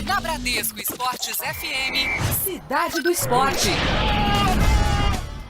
Na Bradesco Esportes FM, Cidade do Esporte.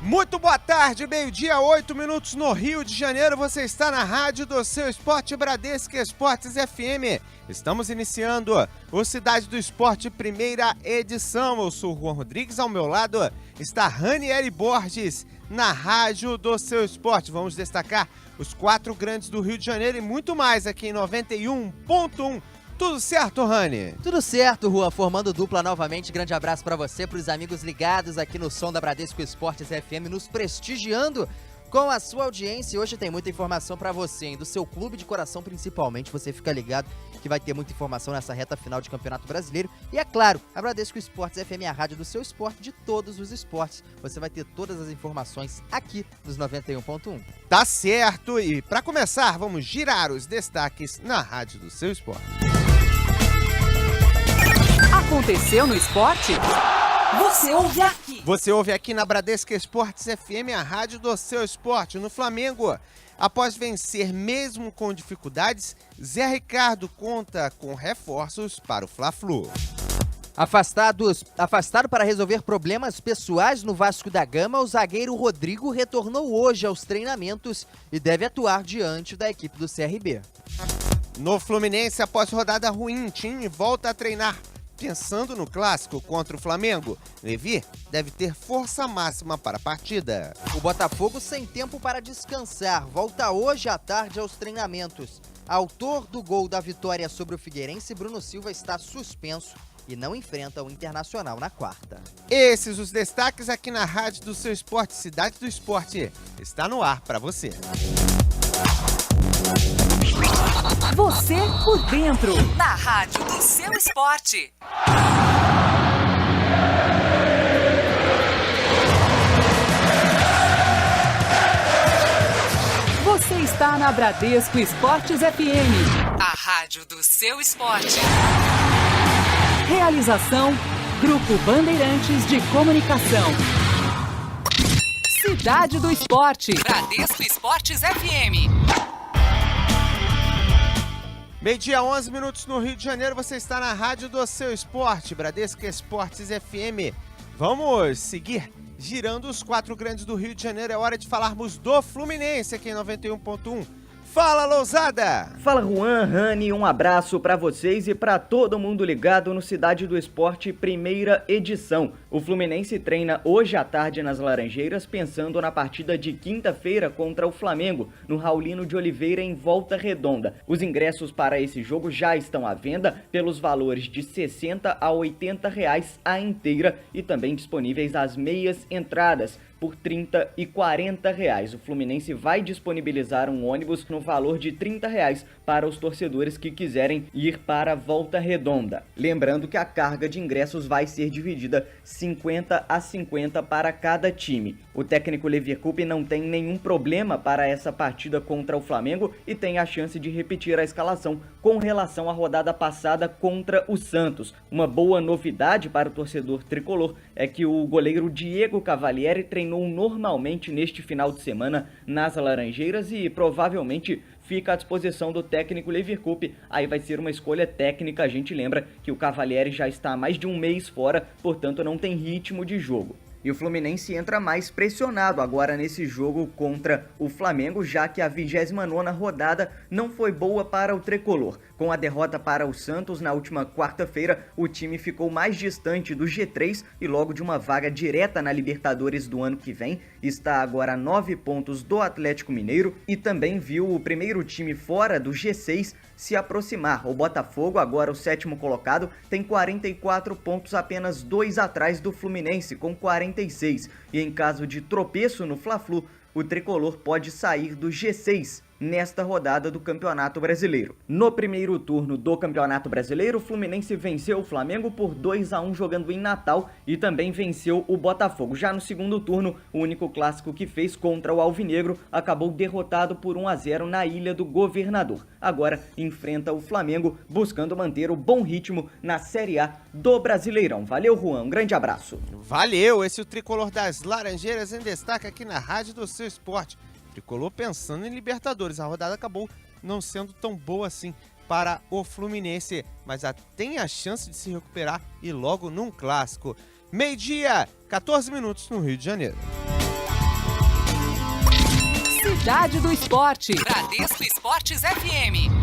Muito boa tarde, meio-dia, 8 minutos no Rio de Janeiro. Você está na rádio do seu esporte Bradesco Esportes FM. Estamos iniciando o Cidade do Esporte, primeira edição. Eu sou o Juan Rodrigues, ao meu lado está Ranieri Borges, na rádio do seu esporte. Vamos destacar os 4 grandes do Rio de Janeiro e muito mais aqui em 91.1. Tudo certo, Rani? Tudo certo, Rua. Formando dupla novamente. Grande abraço pra você, pros amigos ligados aqui no som da Bradesco Esportes FM, nos prestigiando com a sua audiência. Hoje tem muita informação pra você, hein? Do seu clube de coração principalmente. Você fica ligado que vai ter muita informação nessa reta final de Campeonato Brasileiro. E é claro, a Bradesco Esportes FM é a rádio do seu esporte, de todos os esportes. Você vai ter todas as informações aqui nos 91.1. Tá certo. E pra começar, vamos girar os destaques na rádio do seu esporte. Aconteceu no esporte? Você ouve aqui. Você ouve aqui na Bradesco Esportes FM, a rádio do seu esporte. No Flamengo, após vencer mesmo com dificuldades, Zé Ricardo conta com reforços para o Fla-Flu. Afastado para resolver problemas pessoais no Vasco da Gama, o zagueiro Rodrigo retornou hoje aos treinamentos e deve atuar diante da equipe do CRB. No Fluminense, após rodada ruim, time volta a treinar. Pensando no clássico contra o Flamengo, Levi deve ter força máxima para a partida. O Botafogo sem tempo para descansar, volta hoje à tarde aos treinamentos. Autor do gol da vitória sobre o Figueirense, Bruno Silva está suspenso e não enfrenta o Internacional na quarta. Esses os destaques aqui na rádio do seu esporte, Cidade do Esporte. Está no ar para você. Você por dentro, na rádio do seu esporte. Você está na Bradesco Esportes FM, a rádio do seu esporte. Realização, Grupo Bandeirantes de Comunicação. Cidade do Esporte, Bradesco Esportes FM. Meio-dia, 11 minutos no Rio de Janeiro, você está na rádio do seu esporte, Bradesco Esportes FM. Vamos seguir girando os 4 grandes do Rio de Janeiro. É hora de falarmos do Fluminense aqui em 91.1. Fala, Lousada! Fala, Juan, Rani, um abraço pra vocês e pra todo mundo ligado no Cidade do Esporte, primeira edição. O Fluminense treina hoje à tarde nas Laranjeiras, pensando na partida de quinta-feira contra o Flamengo, no Raulino de Oliveira, em Volta Redonda. Os ingressos para esse jogo já estão à venda pelos valores de R$60 a R$80 a inteira e também disponíveis as meias entradas por R$30 e R$40. O Fluminense vai disponibilizar um ônibus no valor de R$30 para os torcedores que quiserem ir para Volta Redonda. Lembrando que a carga de ingressos vai ser dividida 50 a 50 para cada time. O técnico Levi Coupe não tem nenhum problema para essa partida contra o Flamengo e tem a chance de repetir a escalação com relação à rodada passada contra o Santos. Uma boa novidade para o torcedor tricolor é que o goleiro Diego Cavalieri treinou normalmente neste final de semana nas Laranjeiras e provavelmente fica à disposição do técnico Levi Coupe. Aí vai ser uma escolha técnica. A gente lembra que o Cavalieri já está há mais de um mês fora, portanto não tem ritmo de jogo. E o Fluminense entra mais pressionado agora nesse jogo contra o Flamengo, já que a 29ª rodada não foi boa para o tricolor. Com a derrota para o Santos na última quarta-feira, o time ficou mais distante do G3 e logo de uma vaga direta na Libertadores do ano que vem. Está agora a 9 pontos do Atlético Mineiro e também viu o primeiro time fora do G6 se aproximar. O Botafogo, agora o 7º colocado, tem 44 pontos, apenas 2 atrás do Fluminense, com 46. E em caso de tropeço no Fla-Flu, o tricolor pode sair do G6 nesta rodada do Campeonato Brasileiro. No primeiro turno do Campeonato Brasileiro, o Fluminense venceu o Flamengo por 2-1 jogando em Natal e também venceu o Botafogo. Já no segundo turno, o único clássico que fez contra o Alvinegro acabou derrotado por 1-0 na Ilha do Governador. Agora enfrenta o Flamengo, buscando manter o bom ritmo na Série A do Brasileirão. Valeu, Juan, um grande abraço. Valeu, esse é o Tricolor das Laranjeiras em destaque aqui na Rádio do Seu Esporte. Tricolor pensando em Libertadores, a rodada acabou não sendo tão boa assim para o Fluminense, mas tem a chance de se recuperar e logo num clássico. Meio-dia, 14 minutos no Rio de Janeiro. Cidade do Esporte. Bradesco Esportes FM.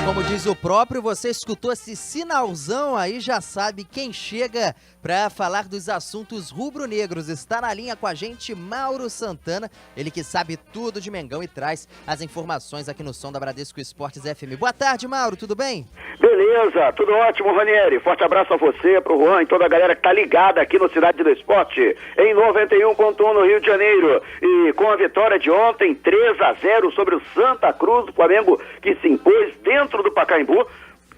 Como diz o próprio, você escutou esse sinalzão aí, já sabe quem chega para falar dos assuntos rubro-negros. Está na linha com a gente Mauro Santana, ele que sabe tudo de Mengão e traz as informações aqui no som da Bradesco Esportes FM. Boa tarde, Mauro, tudo bem? Beleza, tudo ótimo, Ranieri. Forte abraço a você, pro Juan e toda a galera que tá ligada aqui no Cidade do Esporte, em 91.1 no Rio de Janeiro. E com a vitória de ontem, 3-0 sobre o Santa Cruz, do Flamengo, que se impôs dentro do Pacaembu,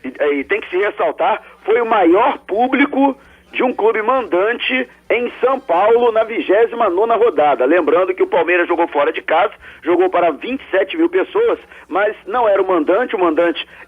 e tem que se ressaltar, foi o maior público de um clube mandante em São Paulo na 29ª rodada. Lembrando que o Palmeiras jogou fora de casa, jogou para 27 mil pessoas, mas não era o mandante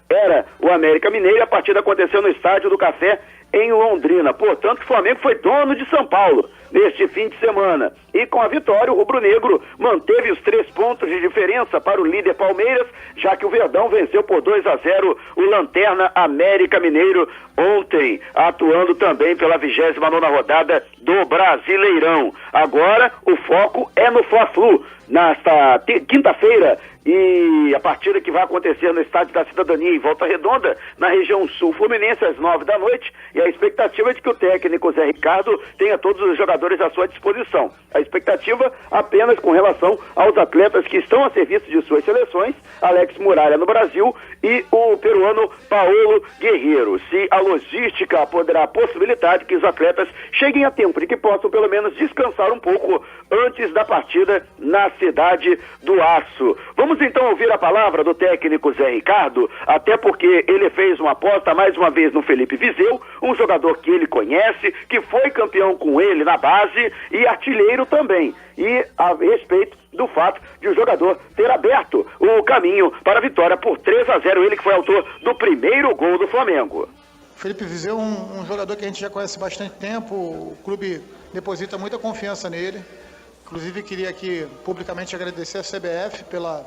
era o América Mineiro. A partida aconteceu no Estádio do Café, em Londrina. Portanto, o Flamengo foi dono de São Paulo neste fim de semana. E com a vitória, o rubro-negro manteve os 3 pontos de diferença para o líder Palmeiras, já que o Verdão venceu por 2-0 o Lanterna América Mineiro ontem, atuando também pela 29ª rodada do Brasileirão. Agora, o foco é no Fla-Flu, nesta quinta-feira, e a partida que vai acontecer no Estádio da Cidadania em Volta Redonda, na região sul fluminense, às 9 da noite, e a expectativa é de que o técnico Zé Ricardo tenha todos os jogadores à sua disposição. A expectativa apenas com relação aos atletas que estão a serviço de suas seleções, Alex Muralha no Brasil e o peruano Paulo Guerreiro. Se a logística poderá possibilitar que os atletas cheguem a tempo e que possam pelo menos descansar um pouco antes da partida na Cidade do Aço. Vamos então ouvir a palavra do técnico Zé Ricardo, até porque ele fez uma aposta mais uma vez no Felipe Viseu, um jogador que ele conhece, que foi campeão com ele na base e artilheiro também. E a respeito do fato de o jogador ter aberto o caminho para a vitória por 3-0, ele que foi autor do primeiro gol do Flamengo. Felipe Viseu é um jogador que a gente já conhece há bastante tempo, o clube deposita muita confiança nele. Inclusive, queria aqui publicamente agradecer a CBF pela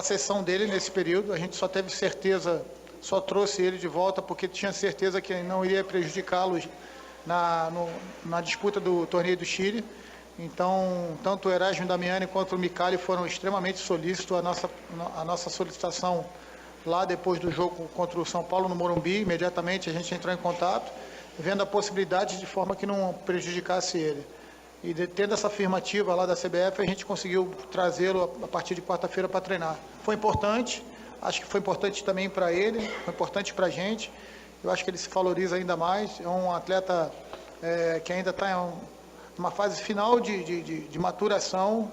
cessão dele nesse período. A gente só teve certeza, só trouxe ele de volta porque tinha certeza que não iria prejudicá-lo na disputa do torneio do Chile. Então, tanto o Erasmo Damiani quanto o Micali foram extremamente solícitos à nossa solicitação lá depois do jogo contra o São Paulo no Morumbi. Imediatamente a gente entrou em contato, vendo a possibilidade de forma que não prejudicasse ele. E tendo essa afirmativa lá da CBF, a gente conseguiu trazê-lo a partir de quarta-feira para treinar. Foi importante, acho que foi importante também para ele, foi importante para a gente. Eu acho que ele se valoriza ainda mais. É um atleta que ainda está em uma fase final de maturação.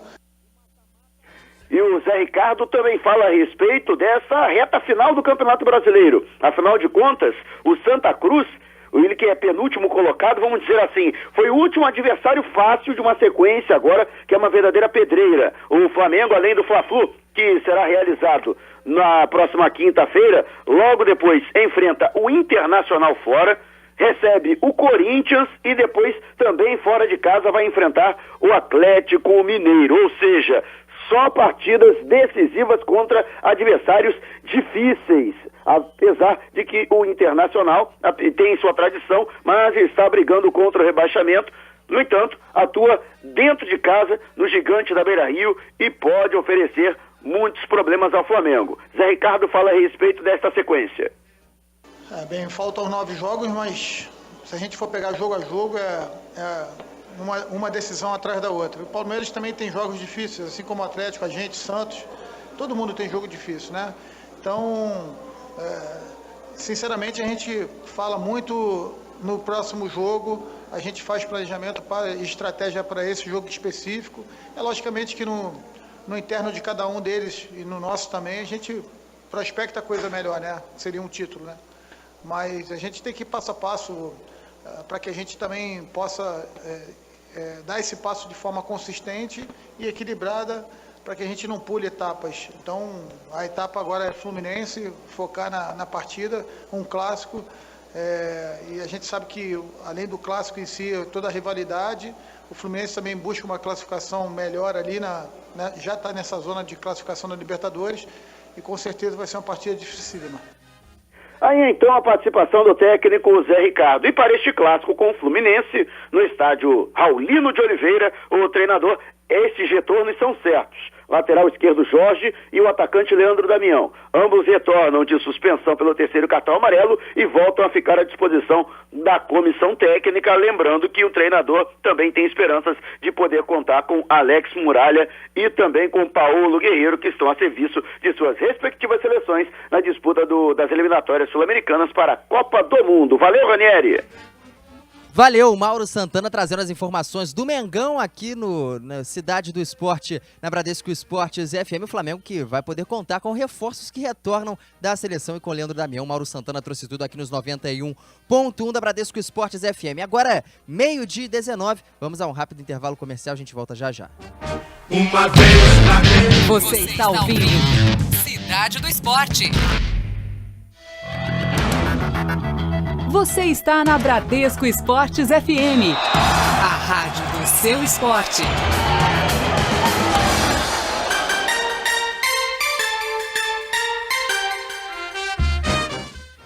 E o Zé Ricardo também fala a respeito dessa reta final do Campeonato Brasileiro. Afinal de contas, o Santa Cruz, ele que é penúltimo colocado, vamos dizer assim, foi o último adversário fácil de uma sequência agora, que é uma verdadeira pedreira. O Flamengo, além do Fla-Flu, que será realizado na próxima quinta-feira, logo depois enfrenta o Internacional fora, recebe o Corinthians e depois também fora de casa vai enfrentar o Atlético Mineiro. Ou seja, só partidas decisivas contra adversários difíceis. Apesar de que o Internacional tem sua tradição, mas está brigando contra o rebaixamento. No entanto, atua dentro de casa, no Gigante da Beira-Rio, e pode oferecer muitos problemas ao Flamengo. Zé Ricardo fala a respeito desta sequência. Bem, faltam 9 jogos, mas se a gente for pegar jogo a jogo, uma decisão atrás da outra. O Palmeiras também tem jogos difíceis, assim como o Atlético, a gente, Santos, todo mundo tem jogo difícil, né? Então, sinceramente, a gente fala muito no próximo jogo, a gente faz planejamento e estratégia para esse jogo específico. Logicamente que no interno de cada um deles e no nosso também, a gente prospecta a coisa melhor, né? Seria um título, né? Mas a gente tem que ir passo a passo para que a gente também possa dar esse passo de forma consistente e equilibrada para que a gente não pule etapas. Então, a etapa agora é Fluminense, focar na partida, um clássico, e a gente sabe que, além do clássico em si, toda a rivalidade, o Fluminense também busca uma classificação melhor ali né, já está nessa zona de classificação da Libertadores e com certeza vai ser uma partida dificílima. Aí então a participação do técnico Zé Ricardo. E para este clássico com o Fluminense, no estádio Raulino de Oliveira, o treinador, estes retornos são certos. Lateral esquerdo Jorge e o atacante Leandro Damião. Ambos retornam de suspensão pelo terceiro cartão amarelo e voltam a ficar à disposição da comissão técnica, lembrando que o treinador também tem esperanças de poder contar com Alex Muralha e também com Paulo Guerreiro, que estão a serviço de suas respectivas seleções na disputa das eliminatórias sul-americanas para a Copa do Mundo. Valeu, Ranieri! Valeu, Mauro Santana trazendo as informações do Mengão aqui na Cidade do Esporte, na Bradesco Esportes FM. O Flamengo que vai poder contar com reforços que retornam da seleção e com o Leandro Damião. Mauro Santana trouxe tudo aqui nos 91.1 da Bradesco Esportes FM. Agora, 12:19, vamos a um rápido intervalo comercial, a gente volta já já. Uma vez na vez. Você está ouvindo Cidade do Esporte. Você está na Bradesco Esportes FM, a rádio do seu esporte.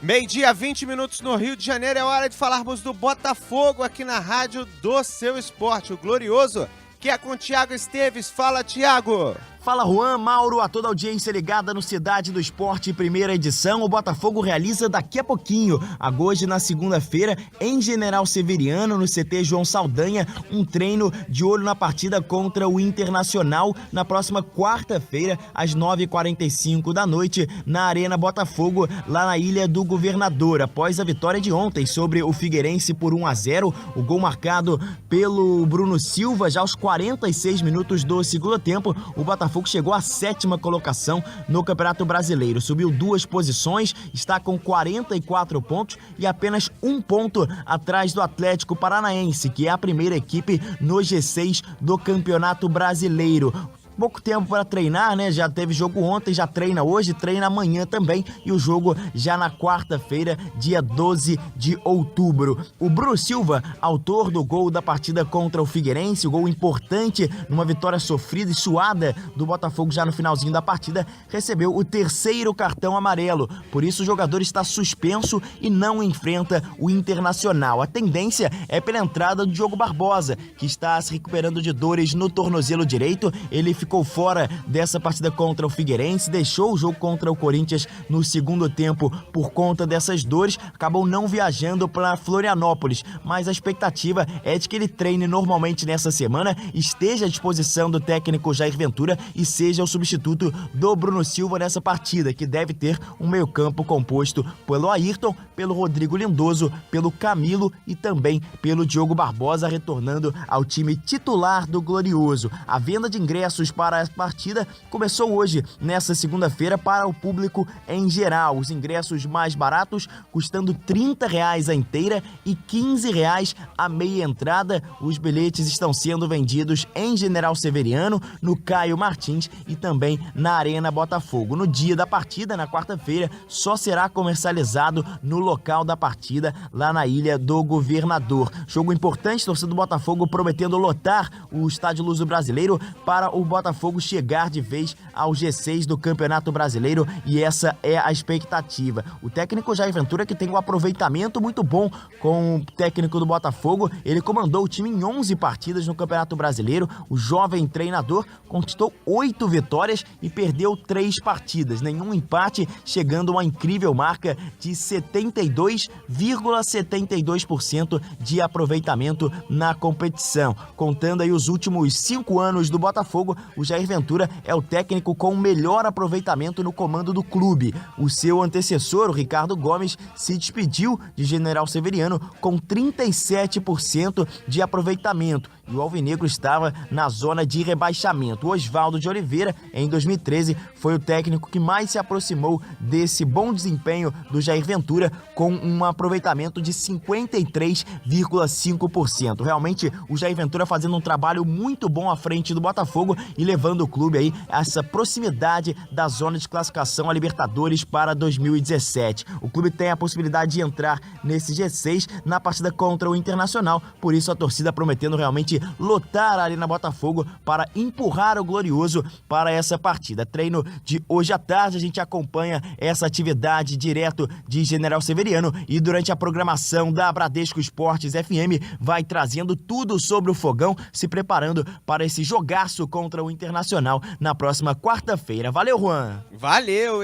Meio-dia, 20 minutos no Rio de Janeiro, é hora de falarmos do Botafogo aqui na rádio do seu esporte, o Glorioso, que é com o Thiago Esteves. Fala, Thiago! Fala, Juan, Mauro, a toda a audiência ligada no Cidade do Esporte, primeira edição. O Botafogo realiza daqui a pouquinho, hoje na segunda-feira, em General Severiano, no CT João Saldanha, um treino de olho na partida contra o Internacional na próxima quarta-feira, às 9h45 da noite, na Arena Botafogo, lá na Ilha do Governador. Após a vitória de ontem sobre o Figueirense por 1-0, o gol marcado pelo Bruno Silva, já aos 46 minutos do segundo tempo, o Botafogo chegou à 7ª colocação no Campeonato Brasileiro. Subiu 2 posições, está com 44 pontos e apenas 1 ponto atrás do Atlético Paranaense, que é a primeira equipe no G6 do Campeonato Brasileiro. Pouco tempo para treinar, né? Já teve jogo ontem, já treina hoje, treina amanhã também, e o jogo já na quarta-feira, dia 12 de outubro. O Bruno Silva, autor do gol da partida contra o Figueirense, o gol importante numa vitória sofrida e suada do Botafogo já no finalzinho da partida, recebeu o 3º cartão amarelo. Por isso o jogador está suspenso e não enfrenta o Internacional. A tendência é pela entrada do Diogo Barbosa, que está se recuperando de dores no tornozelo direito. Ele ficou fora dessa partida contra o Figueirense, deixou o jogo contra o Corinthians no segundo tempo por conta dessas dores, acabou não viajando para Florianópolis, mas a expectativa é de que ele treine normalmente nessa semana, esteja à disposição do técnico Jair Ventura e seja o substituto do Bruno Silva nessa partida, que deve ter um meio-campo composto pelo Ayrton, pelo Rodrigo Lindoso, pelo Camilo e também pelo Diogo Barbosa, retornando ao time titular do Glorioso. A venda de ingressos para a partida começou hoje, nessa segunda-feira, para o público em geral. Os ingressos mais baratos custando R$30 a inteira e R$15 a meia entrada. Os bilhetes estão sendo vendidos em General Severiano, no Caio Martins e também na Arena Botafogo. No dia da partida, na quarta-feira, só será comercializado no local da partida, lá na Ilha do Governador. Jogo importante, torcida do Botafogo prometendo lotar o Estádio Luso-Brasileiro para o Botafogo chegar de vez ao G6 do Campeonato Brasileiro, e essa é a expectativa. O técnico Jair Ventura, que tem um aproveitamento muito bom com o técnico do Botafogo, ele comandou o time em 11 partidas no Campeonato Brasileiro. O jovem treinador conquistou 8 vitórias e perdeu 3 partidas, nenhum empate, chegando a uma incrível marca de 72,72% de aproveitamento na competição. Contando aí os últimos 5 anos do Botafogo, o Jair Ventura é o técnico com o melhor aproveitamento no comando do clube. O seu antecessor, o Ricardo Gomes, se despediu de General Severiano com 37% de aproveitamento. E o alvinegro estava na zona de rebaixamento. O Oswaldo de Oliveira, em 2013, foi o técnico que mais se aproximou desse bom desempenho do Jair Ventura, com um aproveitamento de 53,5%. Realmente, o Jair Ventura fazendo um trabalho muito bom à frente do Botafogo e levando o clube aí a essa proximidade da zona de classificação a Libertadores para 2017. O clube tem a possibilidade de entrar nesse G6 na partida contra o Internacional, por isso a torcida prometendo realmente realmente lotar a Arena Botafogo para empurrar o Glorioso para essa partida. Treino de hoje à tarde, a gente acompanha essa atividade direto de General Severiano e durante a programação da Bradesco Esportes FM vai trazendo tudo sobre o Fogão, se preparando para esse jogaço contra o Internacional na próxima quarta-feira. Valeu, Juan! Valeu,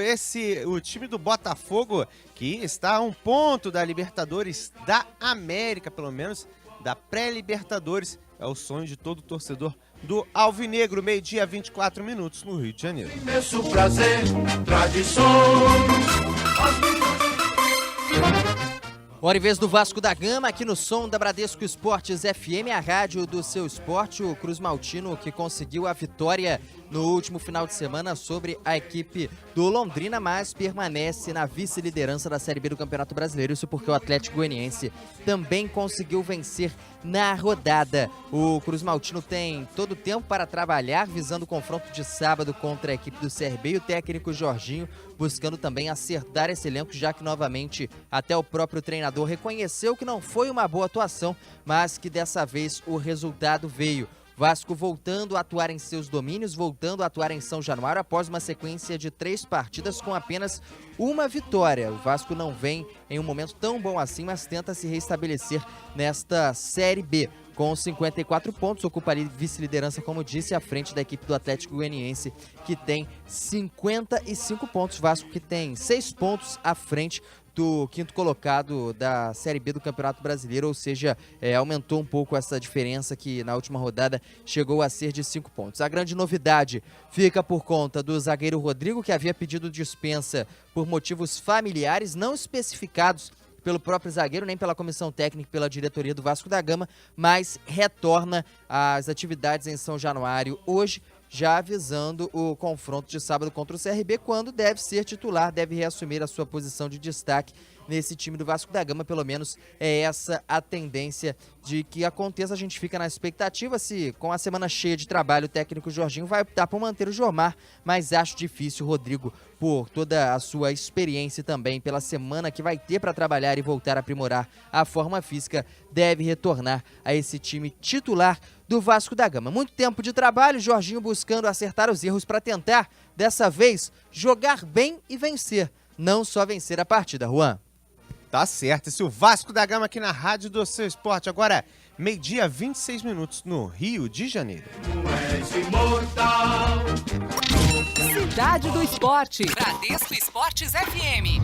o time do Botafogo que está a um ponto da Libertadores da América, pelo menos da pré-Libertadores. É o sonho de todo torcedor do Alvinegro, 12h 24 minutos no Rio de Janeiro. Imenso prazer, tradição. Hora e vez do Vasco da Gama, aqui no som da Bradesco Esportes FM, a rádio do seu esporte. O Cruz Maltino que conseguiu a vitória no último final de semana sobre a equipe do Londrina, mas permanece na vice-liderança da Série B do Campeonato Brasileiro. Isso porque o Atlético Goianiense também conseguiu vencer na rodada. O Cruz Maltino tem todo o tempo para trabalhar, visando o confronto de sábado contra a equipe do CRB e o técnico Jorginho buscando também acertar esse elenco, já que novamente até o próprio treinador reconheceu que não foi uma boa atuação, mas que dessa vez o resultado veio. Vasco voltando a atuar em seus domínios, voltando a atuar em São Januário após uma sequência de 3 partidas com apenas uma vitória. O Vasco não vem em um momento tão bom assim, mas tenta se restabelecer nesta Série B. Com 54 pontos, ocupa ali vice-liderança, como disse, à frente da equipe do Atlético Goianiense, que tem 55 pontos. Vasco que tem 6 pontos à frente do quinto colocado da Série B do Campeonato Brasileiro, ou seja, aumentou um pouco essa diferença que na última rodada chegou a ser de 5 pontos. A grande novidade fica por conta do zagueiro Rodrigo, que havia pedido dispensa por motivos familiares, não especificados pelo próprio zagueiro, nem pela comissão técnica, pela diretoria do Vasco da Gama, mas retorna às atividades em São Januário hoje, já avisando o confronto de sábado contra o CRB, quando deve ser titular, deve reassumir a sua posição de destaque nesse time do Vasco da Gama. Pelo menos é essa a tendência de que aconteça. A gente fica na expectativa se, com a semana cheia de trabalho, o técnico Jorginho vai optar por manter o Jomar, mas acho difícil. O Rodrigo, por toda a sua experiência também, pela semana que vai ter para trabalhar e voltar a aprimorar a forma física, deve retornar a esse time titular do Vasco da Gama. Muito tempo de trabalho, Jorginho buscando acertar os erros para tentar, dessa vez, jogar bem e vencer. Não só vencer a partida, Juan. Tá certo, esse é o Vasco da Gama aqui na Rádio do Seu Esporte. Agora, 12h 26 minutos no Rio de Janeiro. Cidade do Esporte. Bradesco Esportes FM.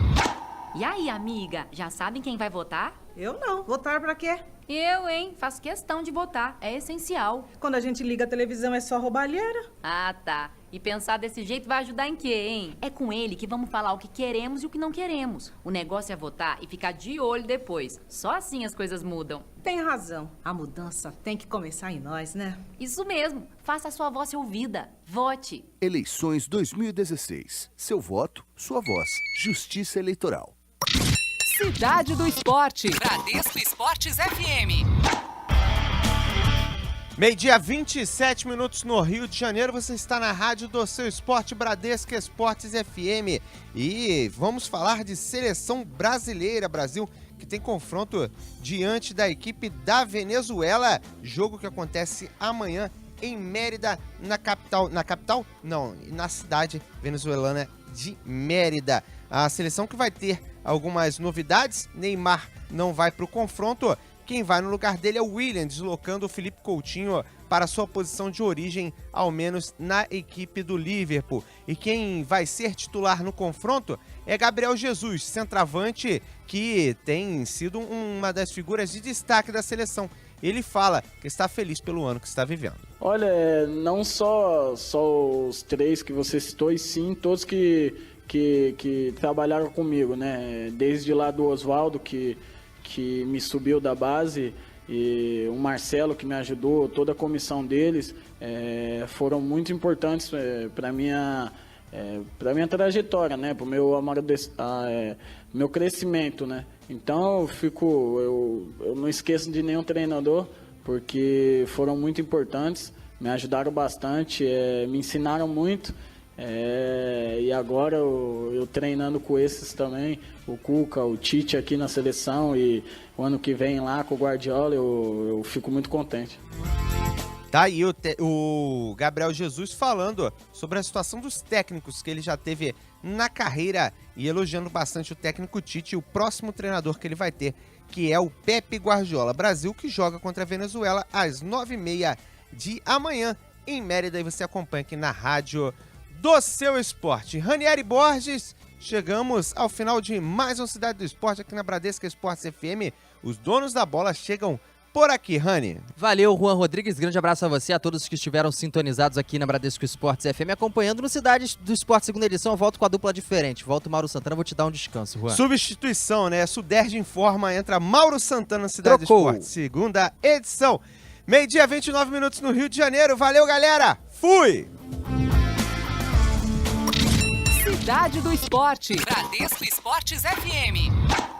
E aí, amiga, já sabem quem vai votar? Eu não. Votar pra quê? Eu, hein? Faço questão de votar. É essencial. Quando a gente liga a televisão é só roubalheira. Ah, tá. E pensar desse jeito vai ajudar em quê, hein? É com ele que vamos falar o que queremos e o que não queremos. O negócio é votar e ficar de olho depois. Só assim as coisas mudam. Tem razão. A mudança tem que começar em nós, né? Isso mesmo. Faça a sua voz ser ouvida. Vote. Eleições 2016. Seu voto, sua voz. Justiça Eleitoral. Cidade do Esporte. Bradesco Esportes FM. 12h 27 minutos no Rio de Janeiro. Você está na Rádio do Seu Esporte, Bradesco Esportes FM. E vamos falar de seleção brasileira. Brasil que tem confronto diante da equipe da Venezuela. Jogo que acontece amanhã em Mérida, na capital? Não, na cidade venezuelana de Mérida. A seleção que vai ter algumas novidades. Neymar não vai para o confronto. Quem vai no lugar dele é o William, deslocando o Felipe Coutinho para sua posição de origem, ao menos na equipe do Liverpool. E quem vai ser titular no confronto é Gabriel Jesus, centroavante que tem sido uma das figuras de destaque da seleção. Ele fala que está feliz pelo ano que está vivendo. Olha, não só os 3 que você citou, e sim todos que trabalharam comigo, né? Desde lá do Oswaldo, que me subiu da base, e o Marcelo, que me ajudou, toda a comissão deles, foram muito importantes para minha trajetória, né? Para o meu crescimento, né? Então eu não esqueço de nenhum treinador, porque foram muito importantes, me ajudaram bastante, me ensinaram muito. E agora eu treinando com esses também, o Cuca, o Tite aqui na seleção, e o ano que vem lá com o Guardiola, eu fico muito contente. Tá aí o Gabriel Jesus falando sobre a situação dos técnicos que ele já teve na carreira e elogiando bastante o técnico Tite e o próximo treinador que ele vai ter, que é o Pepe Guardiola. Brasil que joga contra a Venezuela às 9h30 de amanhã em Mérida, e você acompanha aqui na rádio do seu esporte. Ranieri Borges, chegamos ao final de mais uma Cidade do Esporte aqui na Bradesco Esportes FM. Os donos da bola chegam por aqui, Rani. Valeu, Juan Rodrigues. Grande abraço a você, a todos que estiveram sintonizados aqui na Bradesco Esportes FM, acompanhando no Cidade do Esporte segunda edição. Eu volto com a dupla diferente. Volto Mauro Santana, vou te dar um descanso, Juan. Substituição, né? Suderge informa, entra Mauro Santana na Cidade Trocou. do Esporte, segunda edição. 12h, 29 minutos no Rio de Janeiro. Valeu, galera. Fui! Cidade do Esporte. Bradesco Esportes FM.